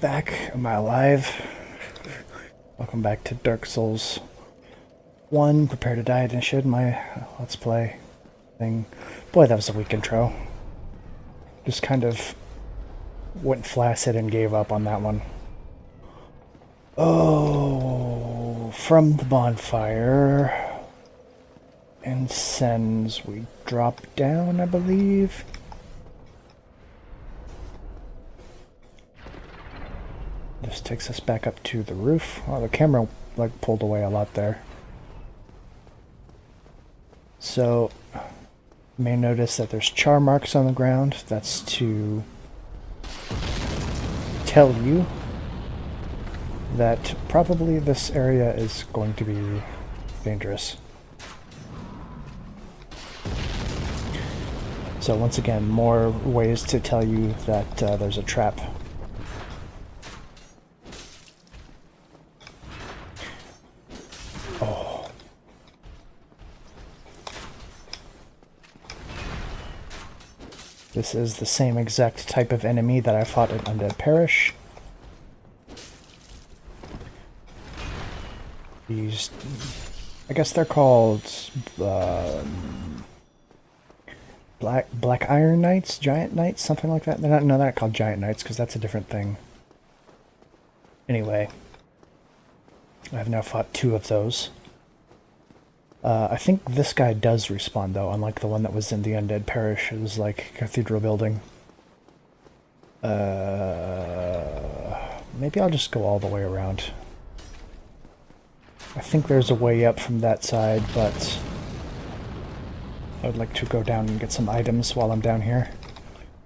back. Am I alive? Welcome back to Dark Souls 1. Prepare to die and should my Let's Play thing. Boy, that was a weak intro. Just kind of went flaccid and gave up on that one. Oh, from the bonfire. And sends we drop down, I believe. This takes us back up to the roof. Oh, the camera like pulled away a lot there. So, you may notice that there's char marks on the ground. That's to tell you that probably this area is going to be dangerous. So once again, more ways to tell you that there's a trap. Oh. This is the same exact type of enemy that I fought in Undead Parish. These, I guess they're called Black Iron Knights, Giant Knights, something like that. They're not called Giant Knights because that's a different thing. Anyway, I've now fought 2 of those. I think this guy does respawn though, unlike the one that was in the Undead Parish. It was like Cathedral Building. Maybe I'll just go all the way around. I think there's a way up from that side, but I would like to go down and get some items while I'm down here.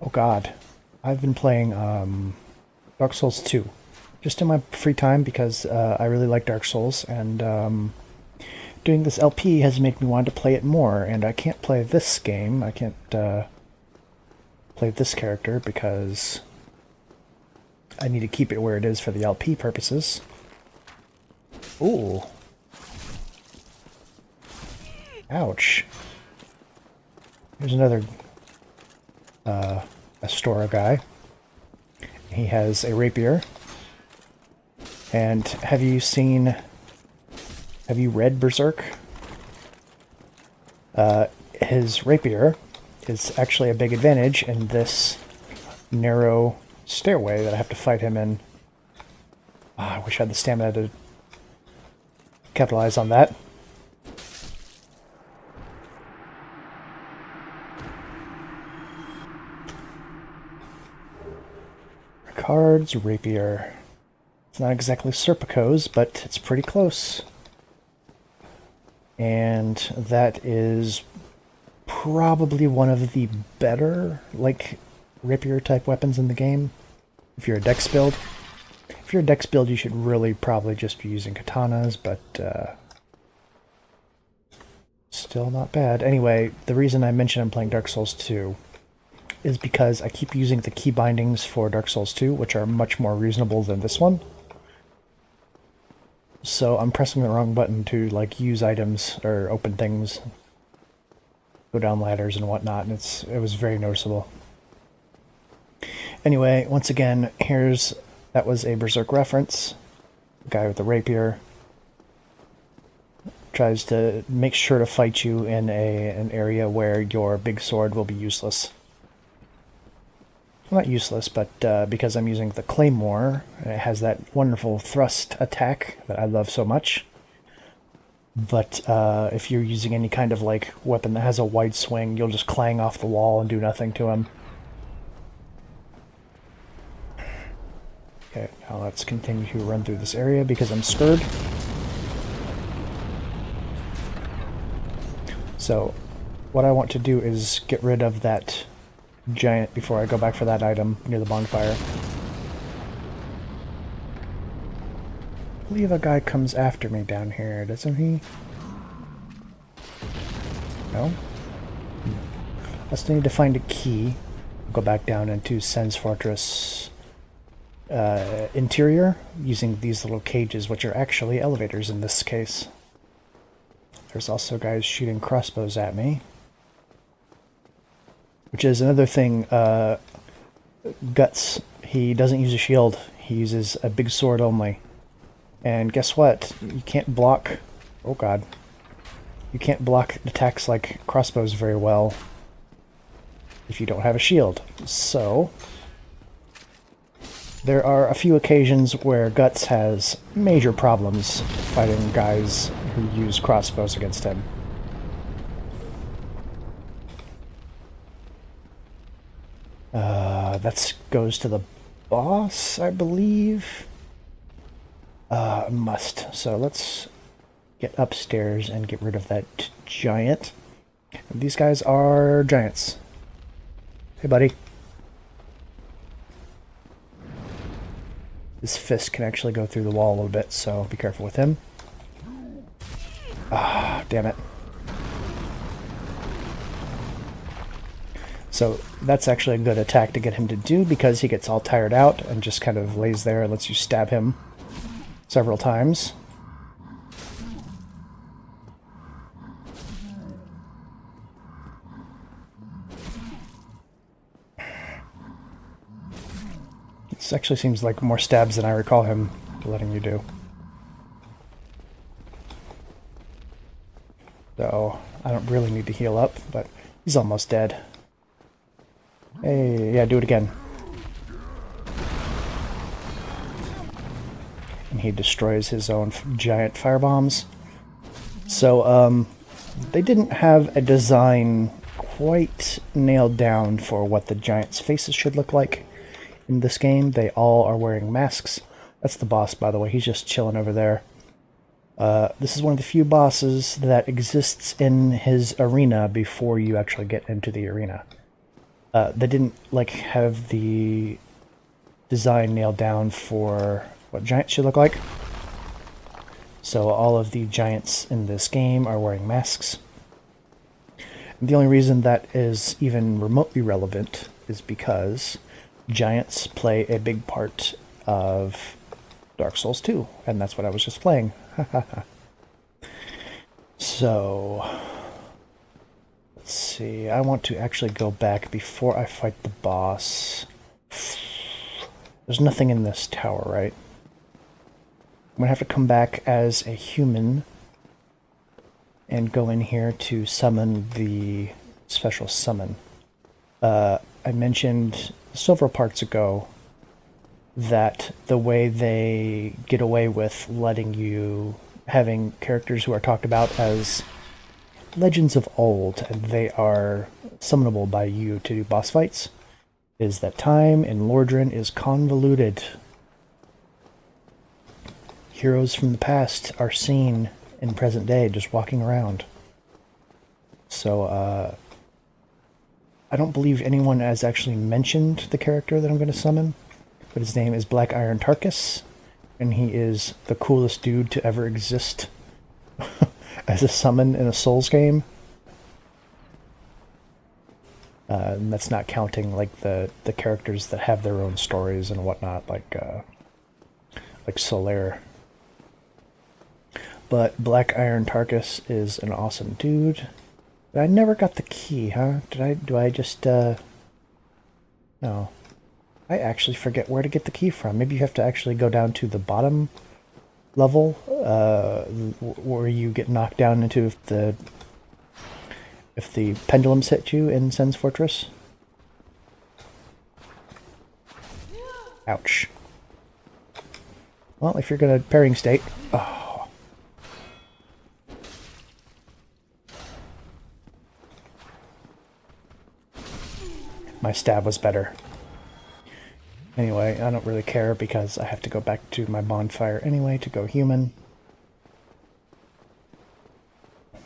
Oh god. I've been playing Dark Souls 2. Just in my free time because I really like Dark Souls, and doing this LP has made me want to play it more, and I can't play this game. I can't play this character because I need to keep it where it is for the LP purposes. Ooh. Ouch. Here's another Astora guy. He has a rapier. And have you read Berserk? His rapier is actually a big advantage in this narrow stairway that I have to fight him in. I wish I had the stamina to capitalize on that. Ricard's rapier. It's not exactly Serpico's, but it's pretty close. And that is probably one of the better, like, rapier-type weapons in the game. If you're a dex build. If you're a dex build, you should really probably just be using katanas, but still not bad. Anyway, the reason I mentioned I'm playing Dark Souls 2 is because I keep using the key bindings for Dark Souls 2, which are much more reasonable than this one. So I'm pressing the wrong button to like use items or open things, go down ladders and whatnot, and it was very noticeable. Anyway, once again, that was a Berserk reference. The guy with the rapier tries to make sure to fight you in an area where your big sword will be useless. Well, not useless, but because I'm using the Claymore, it has that wonderful thrust attack that I love so much. But if you're using any kind of like weapon that has a wide swing, you'll just clang off the wall and do nothing to him. Okay, now let's continue to run through this area because I'm scared. So, what I want to do is get rid of that giant before I go back for that item near the bonfire. I believe a guy comes after me down here, doesn't he? No? I still need to find a key. Go back down into Sen's Fortress interior using these little cages, which are actually elevators in this case. There's also guys shooting crossbows at me. Which is another thing, Guts, he doesn't use a shield. He uses a big sword only. And guess what? You can't block... Oh god. You can't block attacks like crossbows very well if you don't have a shield. So, there are a few occasions where Guts has major problems fighting guys who use crossbows against him. That goes to the boss, I believe. Must. So let's get upstairs and get rid of that giant. These guys are giants. Hey, buddy. This fist can actually go through the wall a little bit, so be careful with him. Ah, damn it. So that's actually a good attack to get him to do, because he gets all tired out and just kind of lays there and lets you stab him several times. This actually seems like more stabs than I recall him letting you do. So I don't really need to heal up, but he's almost dead. Hey, yeah, do it again. And he destroys his own giant firebombs. So, they didn't have a design quite nailed down for what the giants' faces should look like in this game. They all are wearing masks. That's the boss, by the way. He's just chilling over there. This is one of the few bosses that exists in his arena before you actually get into the arena. They didn't have the design nailed down for what giants should look like. So all of the giants in this game are wearing masks. And the only reason that is even remotely relevant is because giants play a big part of Dark Souls 2, and that's what I was just playing. So, let's see, I want to actually go back before I fight the boss. There's nothing in this tower, right? I'm gonna have to come back as a human and go in here to summon the special summon. I mentioned several parts ago that the way they get away with letting you having characters who are talked about as legends of old, and they are summonable by you to do boss fights, is that time in Lordran is convoluted. Heroes from the past are seen in present day just walking around. So, I don't believe anyone has actually mentioned the character that I'm going to summon, but his name is Black Iron Tarkus, and he is the coolest dude to ever exist as a summon in a Souls game. And that's not counting the characters that have their own stories and whatnot, like Solaire. But Black Iron Tarkus is an awesome dude. But I never got the key, huh? Do I just, no. I actually forget where to get the key from. Maybe you have to actually go down to the bottom level, where you get knocked down into if the pendulums hit you in Sen's Fortress. Ouch. Well, if you're gonna pairing state... Oh. My stab was better. Anyway, I don't really care because I have to go back to my bonfire anyway to go human.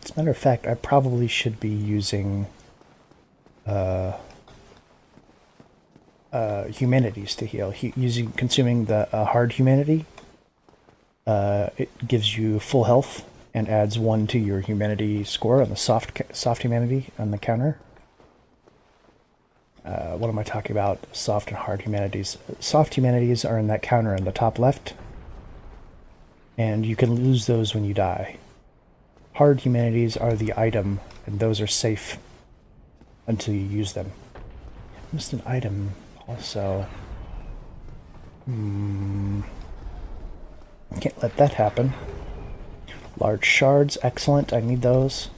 As a matter of fact, I probably should be using humanities to heal. Consuming the hard humanity, it gives you full health and adds 1 to your humanity score on the soft humanity on the counter. What am I talking about? Soft and hard humanities. Soft humanities are in that counter in the top left, and you can lose those when you die. Hard humanities are the item, and those are safe until you use them. Missed an item also. Can't let that happen. Large shards, excellent. I need those.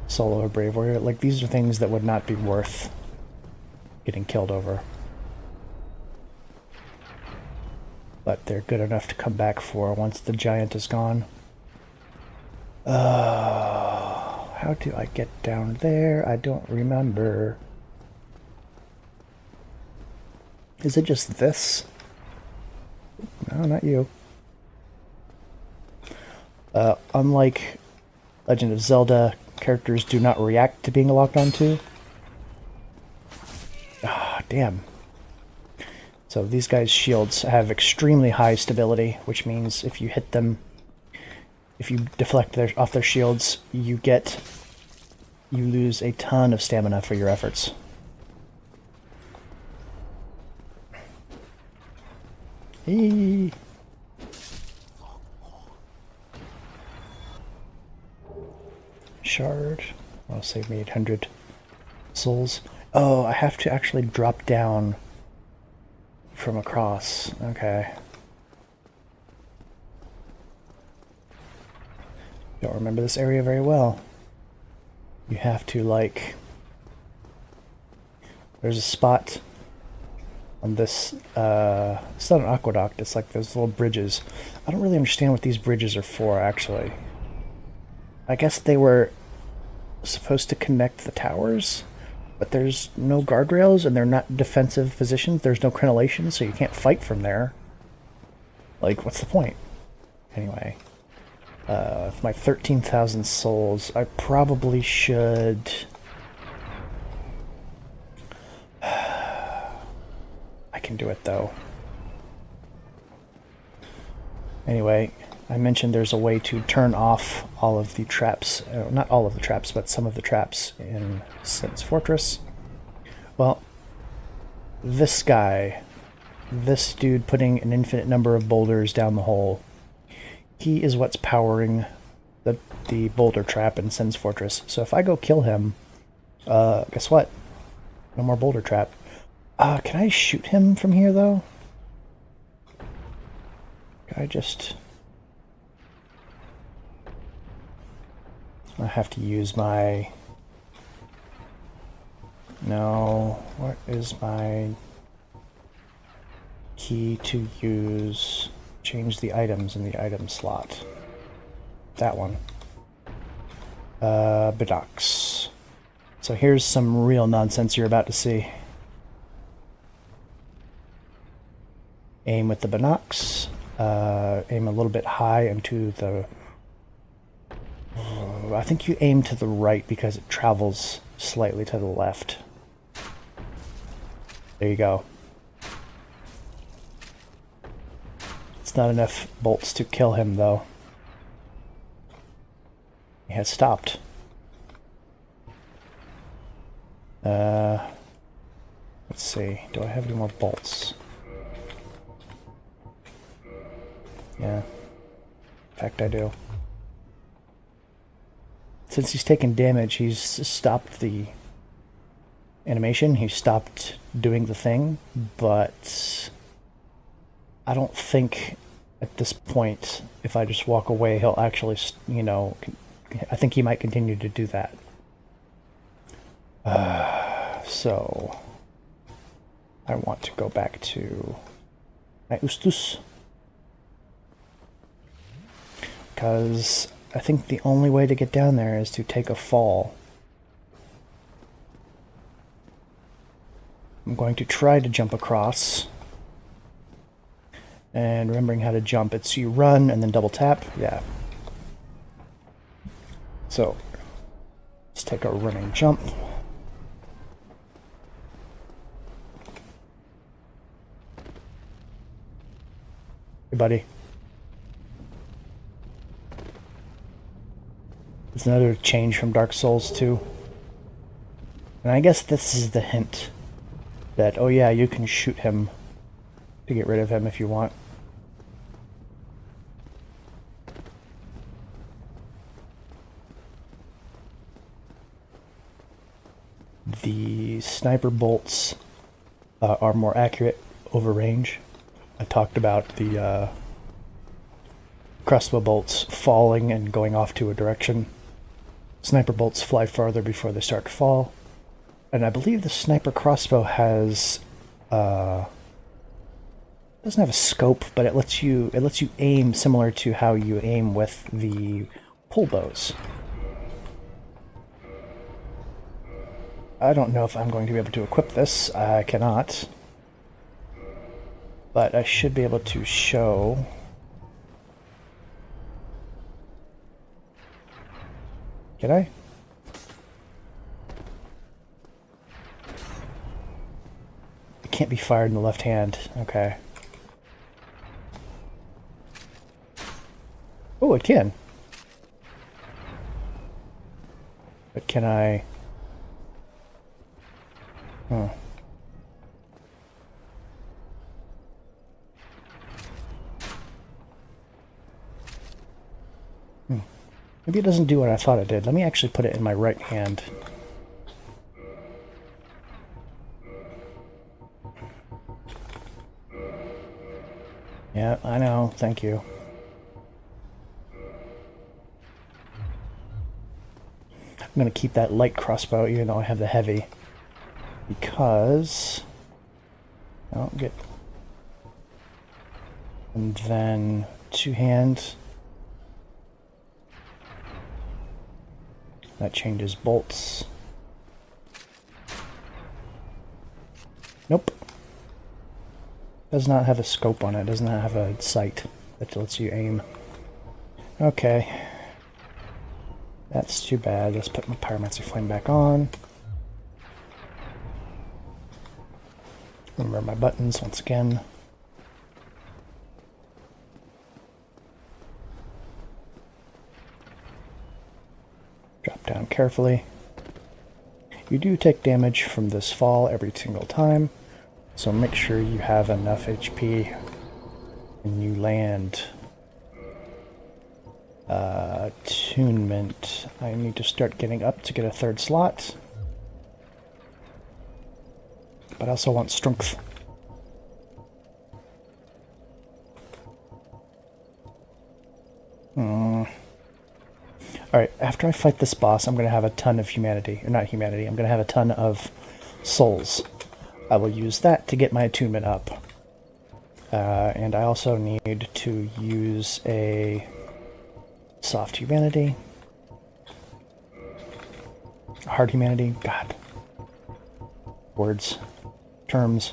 Solo or Brave Warrior. Like, these are things that would not be worth getting killed over. But they're good enough to come back for once the giant is gone. How do I get down there? I don't remember. Is it just this? No, not you. Unlike Legend of Zelda, characters do not react to being locked onto. Ah, damn. So these guys' shields have extremely high stability, which means if you hit them, if you deflect off their shields, you lose a ton of stamina for your efforts. Eee. Shard. That'll save me 800 souls. Oh, I have to actually drop down from across. Okay. Don't remember this area very well. You have to, like... There's a spot on this... it's not an aqueduct, it's like those little bridges. I don't really understand what these bridges are for, actually. I guess they were supposed to connect the towers, but there's no guardrails and they're not defensive positions. There's no crenellation, so you can't fight from there. Like, what's the point? Anyway, with my 13,000 souls, I probably should... I can do it, though. Anyway, I mentioned there's a way to turn off all of the traps, not all of the traps, but some of the traps in Sen's Fortress. Well, this guy, this dude putting an infinite number of boulders down the hole, he is what's powering the boulder trap in Sen's Fortress. So if I go kill him, guess what? No more boulder trap. Can I shoot him from here, though? Can I just... I have to use my... No, what is my key to use? Change the items in the item slot. That one. Binocs. So here's some real nonsense you're about to see. Aim with the binocs. Aim a little bit high into the... I think you aim to the right because it travels slightly to the left. There you go. It's not enough bolts to kill him, though. He has stopped. Let's see. Do I have any more bolts? Yeah. In fact, I do. Since he's taken damage, he's stopped the animation. He stopped doing the thing, but I don't think at this point, if I just walk away, he'll actually, you know, I think he might continue to do that. So I want to go back to Eustus, because I think the only way to get down there is to take a fall. I'm going to try to jump across. And remembering how to jump, it's you run and then double tap. Yeah. So, let's take a running jump. Hey, buddy. It's another change from Dark Souls 2. And I guess this is the hint that, oh yeah, you can shoot him to get rid of him if you want. The sniper bolts are more accurate over range. I talked about the crossbow bolts falling and going off to a direction. Sniper bolts fly farther before they start to fall. And I believe the sniper crossbow has doesn't have a scope, but it lets you aim similar to how you aim with the pull bows. I don't know if I'm going to be able to equip this. I cannot. But I should be able to show. Can I? It can't be fired in the left hand. Okay. Oh, it can. But can I? Oh. Maybe it doesn't do what I thought it did. Let me actually put it in my right hand. Yeah, I know. Thank you. I'm going to keep that light crossbow even though I have the heavy. Because... I'll get... And then... two-hand... That changes bolts. Nope. Does not have a scope on it. Does not have a sight that lets you aim. Okay. That's too bad. Let's put my Pyromancy Flame back on. Remember my buttons once again. Drop down carefully. You do take damage from this fall every single time, so make sure you have enough HP when you land. Attunement. I need to start getting up to get a third slot. But I also want strength. Alright, after I fight this boss, I'm going to have a ton of humanity. Or not humanity, I'm going to have a ton of souls. I will use that to get my attunement up. And I also need to use a soft humanity. Hard humanity. God. Words. Terms.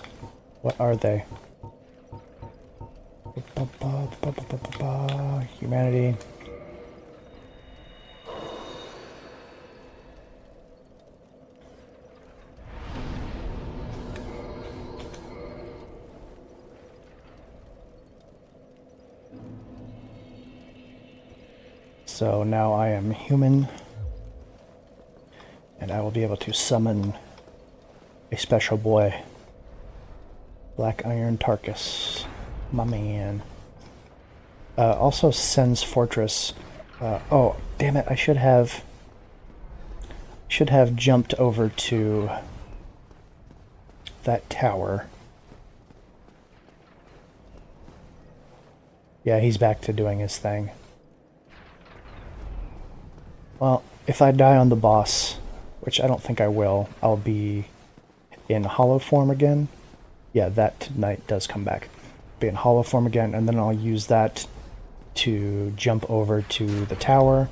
What are they? Humanity. So now I am human, and I will be able to summon a special boy, Black Iron Tarkus, my man. Also Sen's Fortress. Oh, damn it! I should have jumped over to that tower. Yeah, he's back to doing his thing. Well, if I die on the boss, which I don't think I will, I'll be in hollow form again. Yeah, that knight does come back. Be in hollow form again, and then I'll use that to jump over to the tower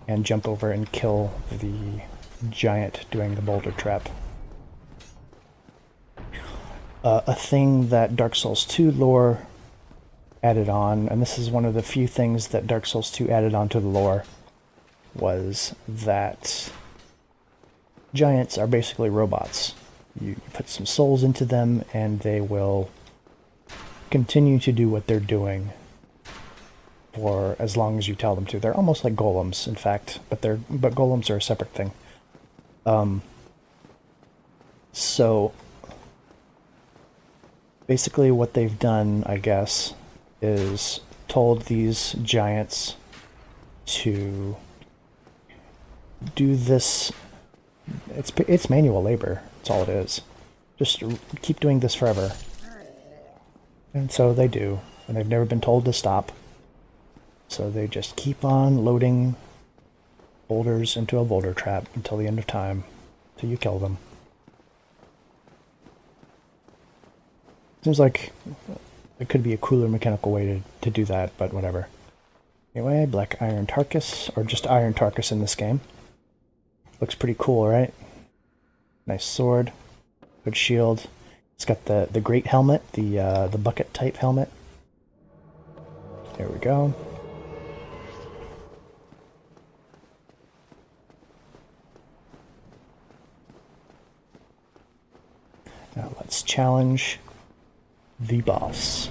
and jump over and kill the giant doing the boulder trap. A thing that Dark Souls 2 lore added on, and this is one of the few things that Dark Souls 2 added on to the lore, was that giants are basically robots. You put some souls into them and they will continue to do what they're doing for as long as you tell them to. They're almost like golems, in fact, but golems are a separate thing. So basically what they've done, I guess, is told these giants to do this. It's manual labor. That's all it is. Just keep doing this forever. And so they do, and they've never been told to stop. So they just keep on loading boulders into a boulder trap until the end of time, till you kill them. Seems like it could be a cooler mechanical way to do that, but whatever. Anyway, Black Iron Tarkus, or just Iron Tarkus in this game. Looks pretty cool, right? Nice sword, good shield. It's got the great helmet, the bucket type helmet. There we go. Now let's challenge the boss.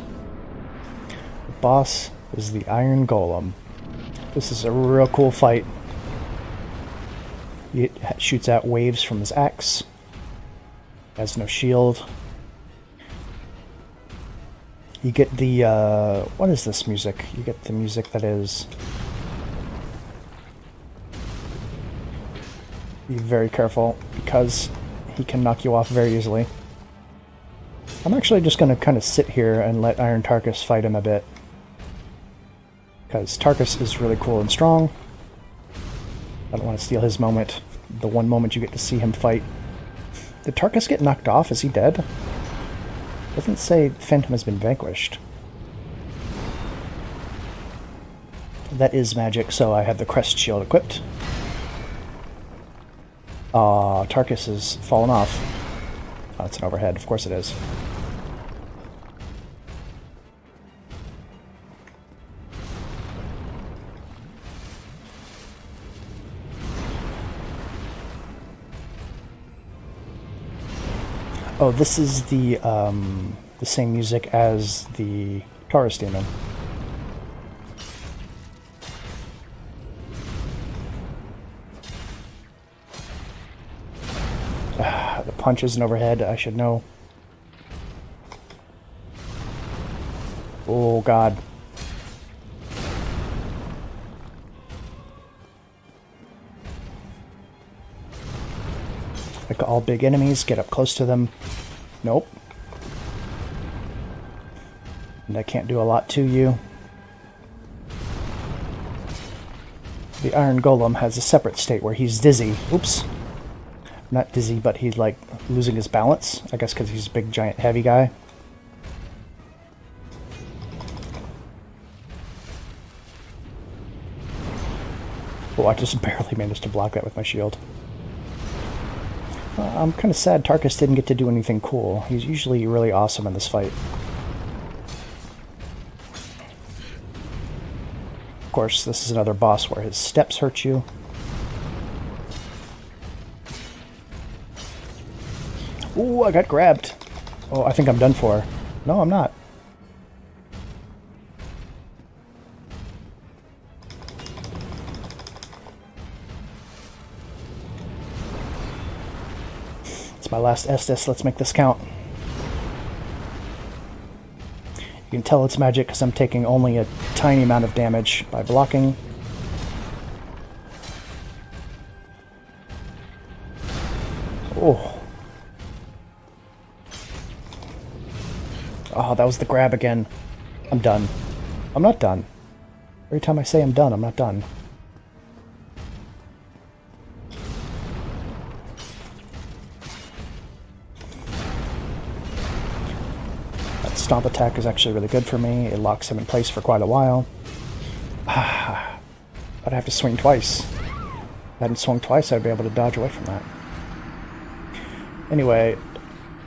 The boss is the Iron Golem. This is a real cool fight. He shoots out waves from his axe. Has no shield. You get the, what is this music? You get the music that is... Be very careful, because he can knock you off very easily. I'm actually just going to kind of sit here and let Iron Tarkus fight him a bit. Because Tarkus is really cool and strong. I don't want to steal his moment. The one moment you get to see him fight. Did Tarkus get knocked off? Is he dead? Doesn't say Phantom has been vanquished. That is magic, so I have the Crest Shield equipped. Tarkus has fallen off. Oh, it's an overhead. Of course it is. Oh, this is the same music as the Taurus Demon. The punch is an overhead, I should know. Oh god. Like all big enemies, get up close to them. Nope. And I can't do a lot to you. The Iron Golem has a separate state where he's dizzy. Oops. Not dizzy, but he's like losing his balance. I guess because he's a big, giant, heavy guy. Oh, I just barely managed to block that with my shield. I'm kind of sad Tarkus didn't get to do anything cool. He's usually really awesome in this fight. Of course, this is another boss where his steps hurt you. Ooh, I got grabbed. Oh, I think I'm done for. No, I'm not. It's my last Estus. Let's make this count. You can tell it's magic because I'm taking only a tiny amount of damage by blocking. Oh. Oh, that was the grab again. I'm done. I'm not done. Every time I say I'm done, I'm not done. That stomp attack is actually really good for me. It locks him in place for quite a while. But I have to swing twice. If I hadn't swung twice, I'd be able to dodge away from that. Anyway,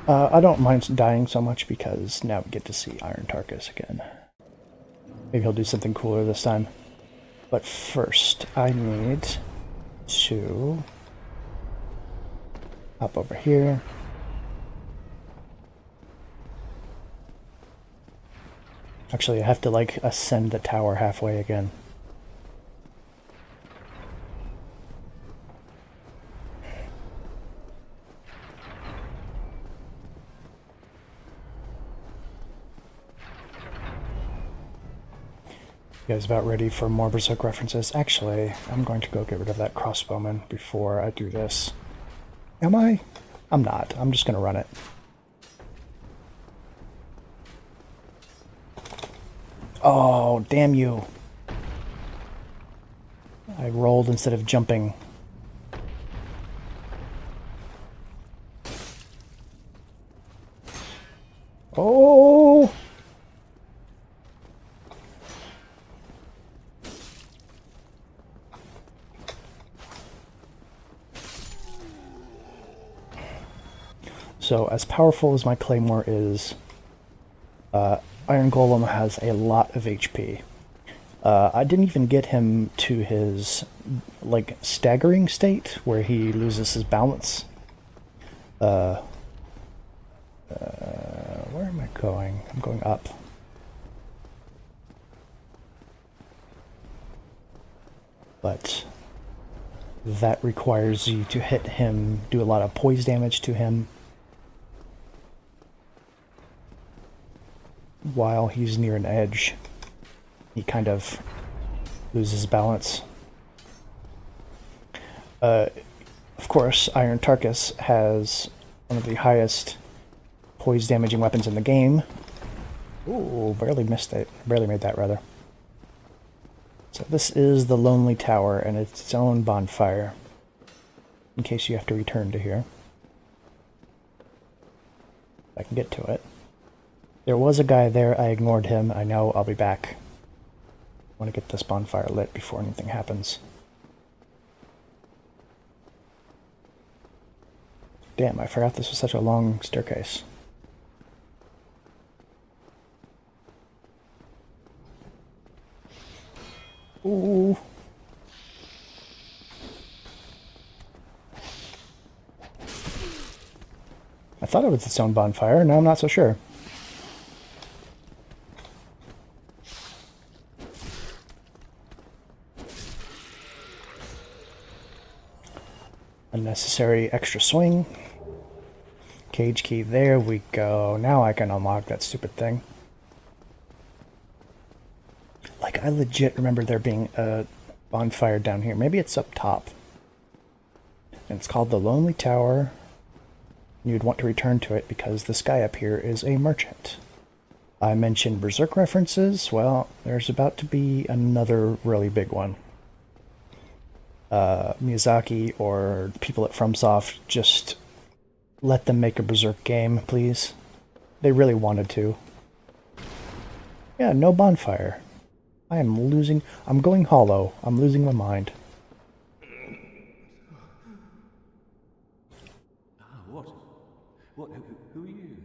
I don't mind dying so much because now we get to see Iron Tarkus again. Maybe he'll do something cooler this time. But first, I need to hop over here. Actually, I have to, like, ascend the tower halfway again. You guys about ready for more Berserk references? Actually, I'm going to go get rid of that crossbowman before I do this. Am I? I'm not. I'm just going to run it. Oh, damn you. I rolled instead of jumping. Oh! So, as powerful as my claymore is, Iron Golem has a lot of HP. I didn't even get him to his, like, staggering state, where he loses his balance. Where am I going? I'm going up. But that requires you to hit him, do a lot of poise damage to him, while he's near an edge. He kind of loses balance. Of course, Iron Tarkus has one of the highest poise damaging weapons in the game. Ooh, barely missed it. Barely made that, rather. So this is the Lonely Tower, and it's its own bonfire, in case you have to return to here. I can get to it. There was a guy there, I ignored him. I know I'll be back. I want to get this bonfire lit before anything happens. Damn, I forgot this was such a long staircase. Ooh. I thought it was its own bonfire, now I'm not so sure. Unnecessary extra swing. Cage key, there we go. Now I can unlock that stupid thing. Like, I legit remember there being a bonfire down here. Maybe it's up top. And it's called the Lonely Tower. You'd want to return to it because this guy up here is a merchant. I mentioned Berserk references. Well, there's about to be another really big one. Miyazaki or people at FromSoft, just let them make a Berserk game, please. They really wanted to. Yeah, no bonfire. I am losing... I'm going hollow. I'm losing my mind. What? Who are you?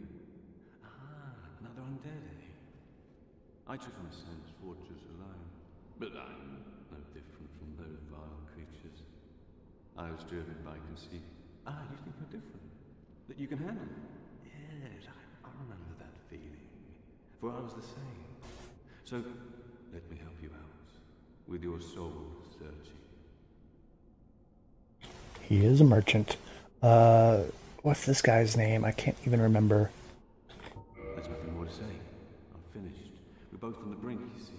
Another undead, eh? I took my sense fortress alone, but I'm no different from those vile creatures. I was driven by conceit. You think you're different? That you can handle it? Yes, I remember that feeling. For I was the same. So, let me help you out with your soul searching. He is a merchant. What's this guy's name? I can't even remember. There's nothing more to say. I'm finished. We're both on the brink, you see.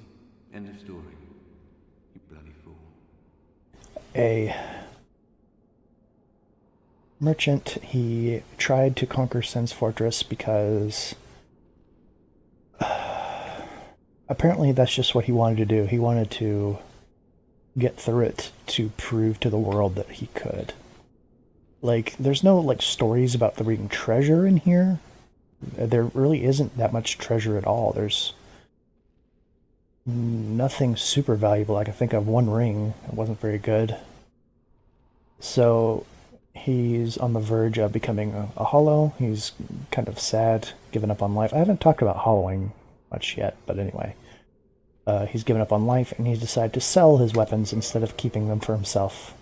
End of story. You bloody fool. A merchant, he tried to conquer Sen's Fortress because apparently that's just what he wanted to do. He wanted to get through it to prove to the world that he could. Like, there's no, like, stories about the reading treasure in here. There really isn't that much treasure at all. There's nothing super valuable. I can think of one ring. It wasn't very good. So he's on the verge of becoming a hollow. He's kind of sad, given up on life. I haven't talked about hollowing much yet, but anyway. He's given up on life, and he's decided to sell his weapons instead of keeping them for himself.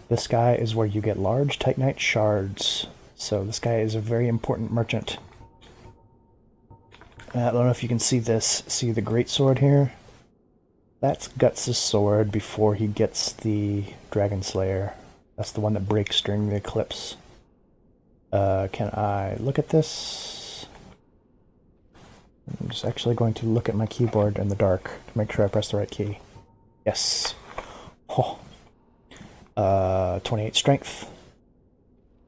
This guy is where you get large Titanite shards. So this guy is a very important merchant. I don't know if you can see this. See the great sword here? That's Guts' sword before he gets the Dragon Slayer. That's the one that breaks during the eclipse. Can I look at this? I'm just actually going to look at my keyboard in the dark to make sure I press the right key. Yes. Oh. 28 strength.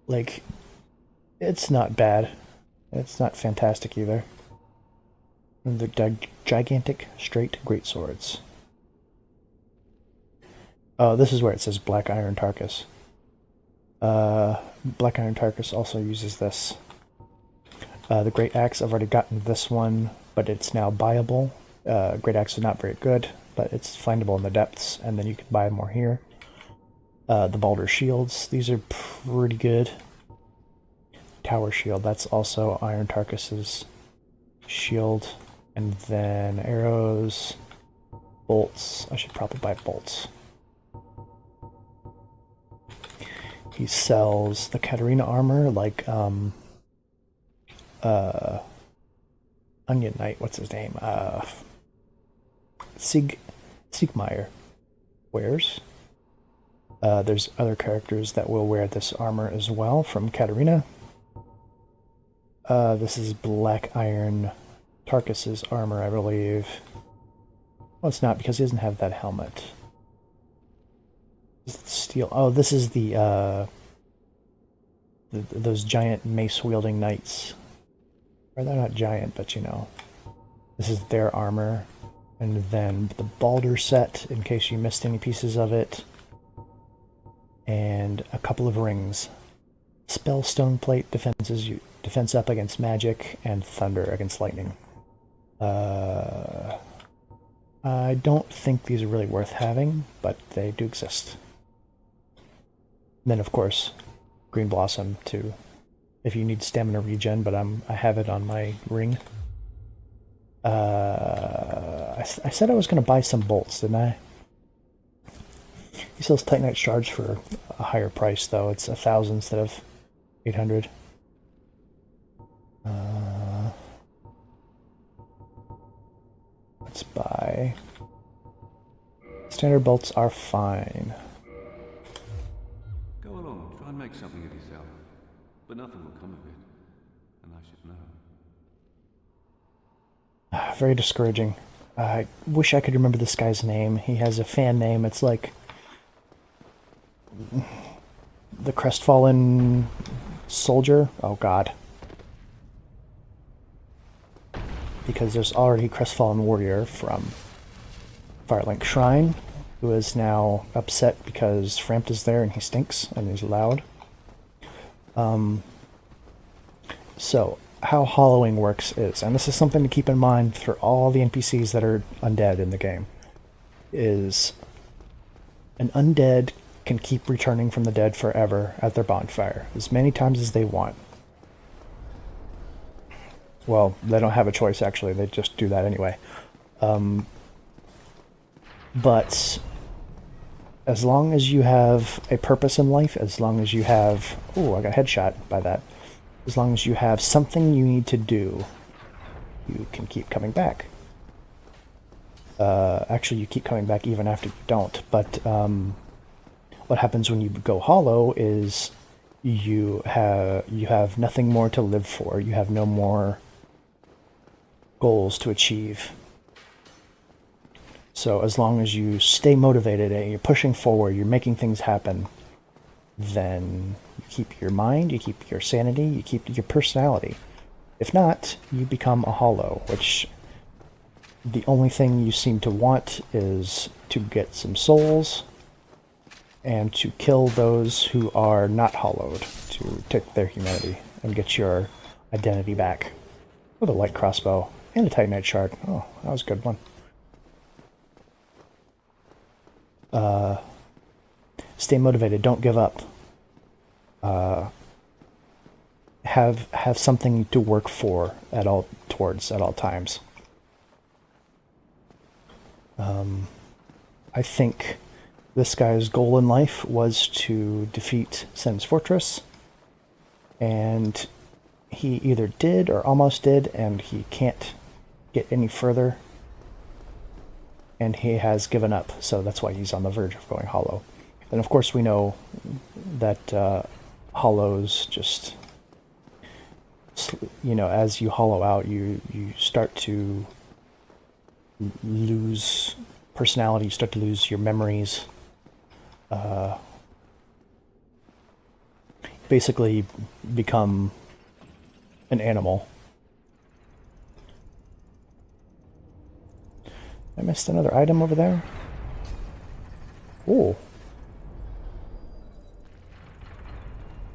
Like, it's not bad. It's not fantastic either. And they're gigantic straight greatswords. Oh, this is where it says Black Iron Tarkus. Black Iron Tarkus also uses this. The Great Axe, I've already gotten this one, but it's now buyable. Great Axe is not very good, but it's findable in the depths, and then you can buy more here. The Balder Shields, these are pretty good. Tower Shield, that's also Iron Tarkus's shield. And then arrows, bolts. I should probably buy bolts. He sells the Katarina armor like Onion Knight, what's his name? Siegmeyer wears. There's other characters that will wear this armor as well from Katarina. This is Black Iron Tarkus's armor, I believe. Well, it's not because he doesn't have that helmet. Steel. Oh, this is those giant mace-wielding knights. Or they're not giant, but you know. This is their armor. And then the Balder set, in case you missed any pieces of it. And a couple of rings. Spellstone plate defense up against magic, and thunder against lightning. I don't think these are really worth having, but they do exist. And then, of course, Green Blossom too, if you need stamina regen, but I have it on my ring. I said I was going to buy some bolts, didn't I? He sells Titanite shards for a higher price, though. It's 1,000 instead of 800. Let's buy. Standard bolts are fine. Go along, try and make something of yourself. But nothing will come of it. And I should know. Very discouraging. I wish I could remember this guy's name. He has a fan name. It's like the Crestfallen Soldier. Oh god. Because there's already Crestfallen Warrior from Firelink Shrine, who is now upset because Frampt is there and he stinks and he's loud. So, how hollowing works is, and this is something to keep in mind for all the NPCs that are undead in the game, is an undead can keep returning from the dead forever at their bonfire, as many times as they want. Well, they don't have a choice, actually. They just do that anyway. But as long as you have a purpose in life, as long as you have... Oh, I got headshot by that. As long as you have something you need to do, you can keep coming back. Actually, you keep coming back even after you don't. But what happens when you go hollow is you have nothing more to live for. You have no more goals to achieve. So as long as you stay motivated and you're pushing forward, you're making things happen, then you keep your mind, you keep your sanity, you keep your personality. If not, you become a hollow, which the only thing you seem to want is to get some souls and to kill those who are not hollowed, to take their humanity and get your identity back. With a light crossbow and a Titanite shard. Oh, that was a good one. Stay motivated. Don't give up. Have something to work for at all times. I think this guy's goal in life was to defeat Sen's Fortress, and he either did or almost did, and he can't get any further. And he has given up, so that's why he's on the verge of going hollow. And of course we know that hollows just, you know, as you hollow out, you start to lose personality, you start to lose your memories. Basically become an animal. I missed another item over there. Ooh.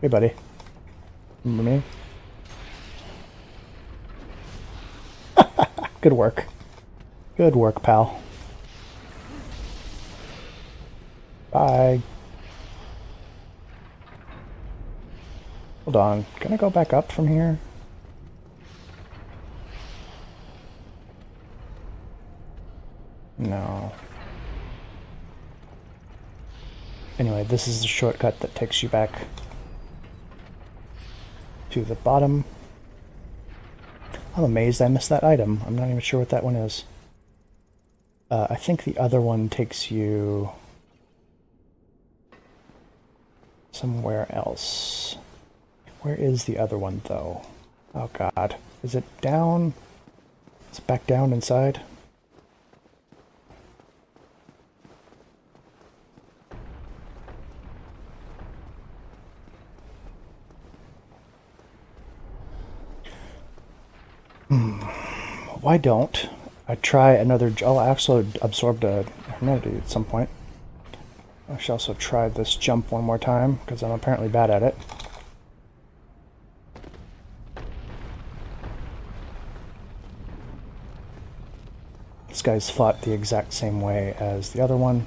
Hey, buddy. Remember me? Good work. Good work, pal. Bye. Hold on. Can I go back up from here? No. Anyway, this is the shortcut that takes you back to the bottom. I'm amazed I missed that item. I'm not even sure what that one is. I think the other one takes you somewhere else. Where is the other one, though? Oh, God. Is it down? It's back down inside? Why don't I try another... Oh, I also absorbed a humanity at some point. I should also try this jump one more time, because I'm apparently bad at it. This guy's fought the exact same way as the other one.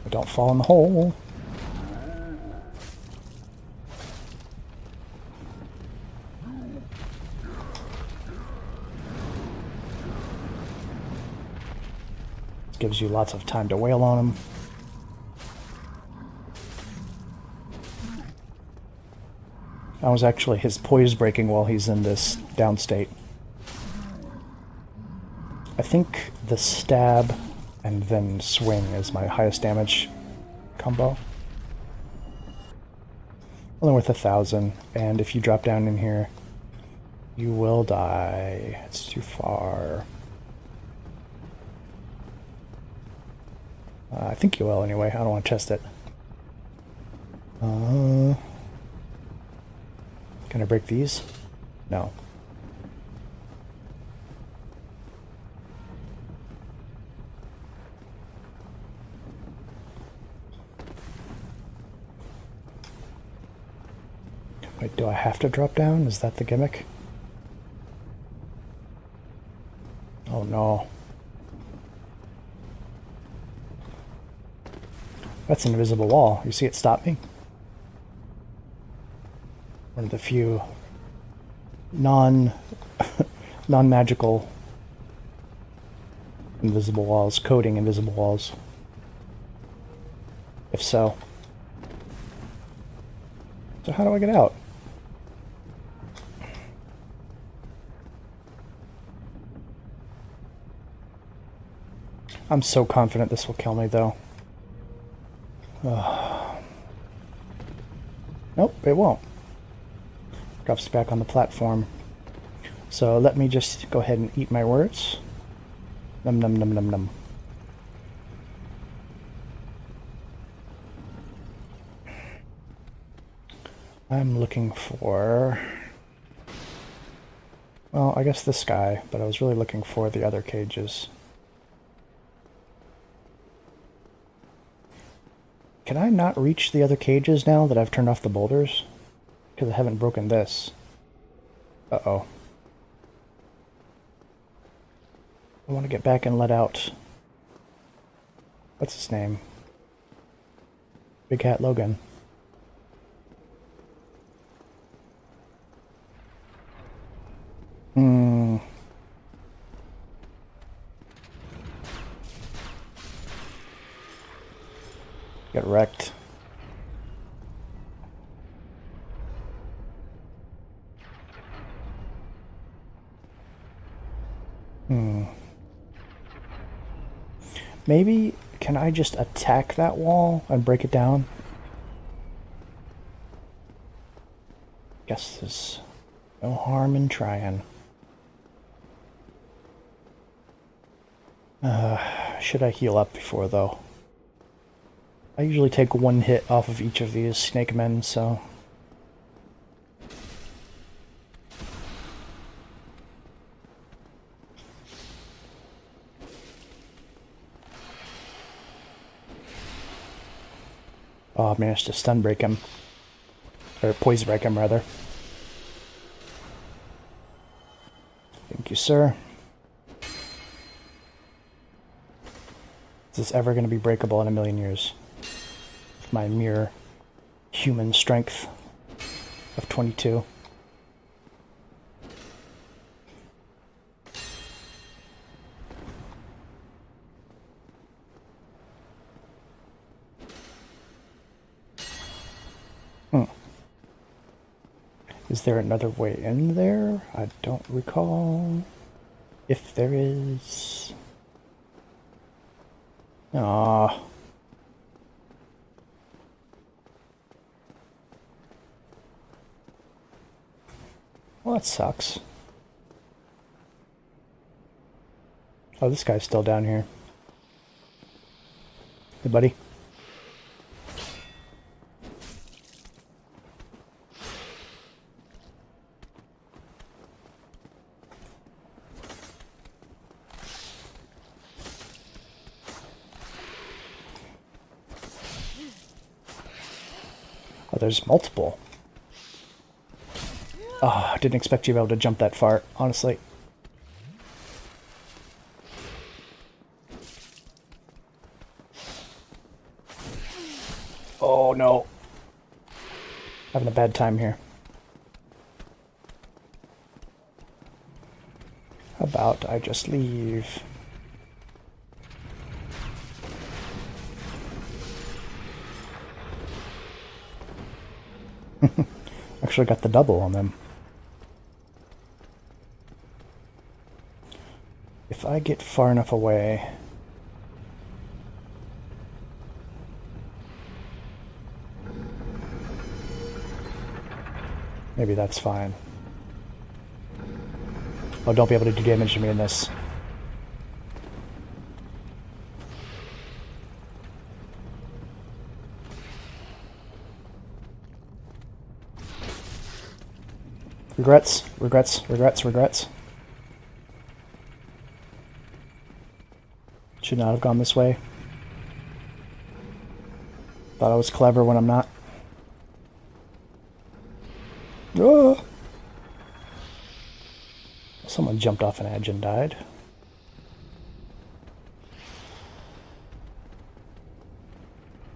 But don't fall in the hole. This gives you lots of time to wail on him. That was actually his poise breaking while he's in this down state. I think the stab and then swing is my highest damage combo. Only worth 1,000, and if you drop down in here, you will die. It's too far. I think you will anyway. I don't want to test it. Can I break these? No. Wait, do I have to drop down? Is that the gimmick? Oh no. That's an invisible wall. You see it stop me? One of the few non-magical invisible walls, coding invisible walls. If so. So how do I get out? I'm so confident this will kill me, though. Nope, it won't. Drops back on the platform. So let me just go ahead and eat my words. Num num num num num. I'm looking for... Well, I guess this guy, but I was really looking for the other cages. Can I not reach the other cages now that I've turned off the boulders? Because I haven't broken this. Uh-oh. I want to get back and let out... What's his name? Big Hat Logan. Get wrecked. Maybe, can I just attack that wall and break it down? Guess there's no harm in trying. Should I heal up before, though? I usually take one hit off of each of these snake men, so... Oh, I managed to stun break him. Or poison break him, rather. Thank you, sir. Is this ever going to be breakable in a million years? With my mere human strength of 22. Is there another way in there? I don't recall. If there is... Ah. Well, that sucks. Oh, this guy's still down here. Hey, buddy. Oh, there's multiple. Oh, I didn't expect you to be able to jump that far, honestly. Oh, no. Having a bad time here. How about I just leave? Actually got the double on them. If I get far enough away... maybe that's fine. Oh, don't be able to do damage to me in this. Regrets, regrets, regrets, regrets. Should not have gone this way. Thought I was clever when I'm not. Oh! Someone jumped off an edge and died.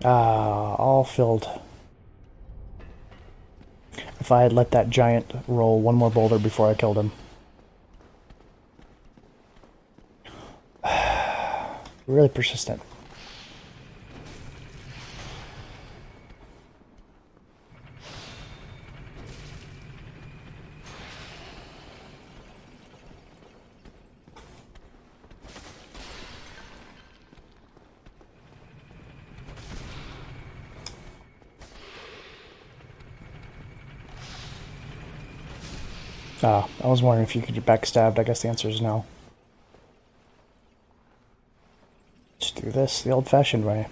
Ah, all filled. If I had let that giant roll one more boulder before I killed him. Really persistent. Ah, I was wondering if you could get backstabbed. I guess the answer is no. Just do this the old-fashioned way.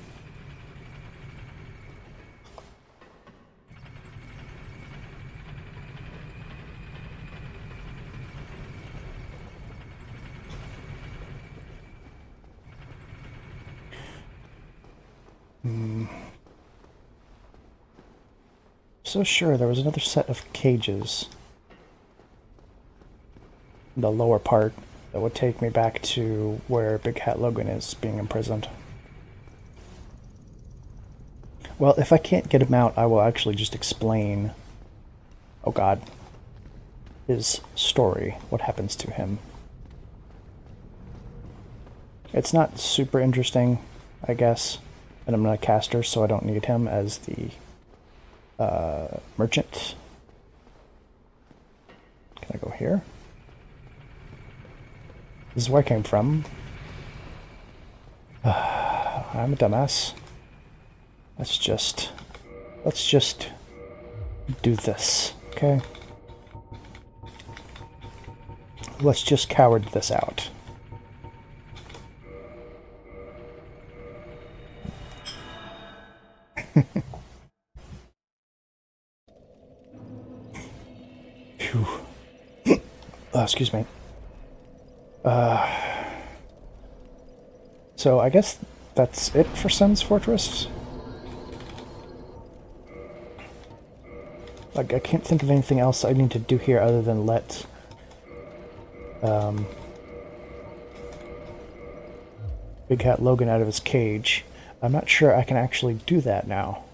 So sure, there was another set of cages. The lower part that would take me back to where Big Hat Logan is being imprisoned. Well, if I can't get him out, I will actually just explain, oh god, his story, what happens to him. It's not super interesting, I guess, and I'm not a caster, so I don't need him as the merchant. Can I go here? This is where I came from. I'm a dumbass. Let's just do this, okay? Let's just coward this out. Phew. Oh, excuse me. So I guess that's it for Sen's Fortress. Like, I can't think of anything else I need to do here other than let Big Cat Logan out of his cage. I'm not sure I can actually do that now.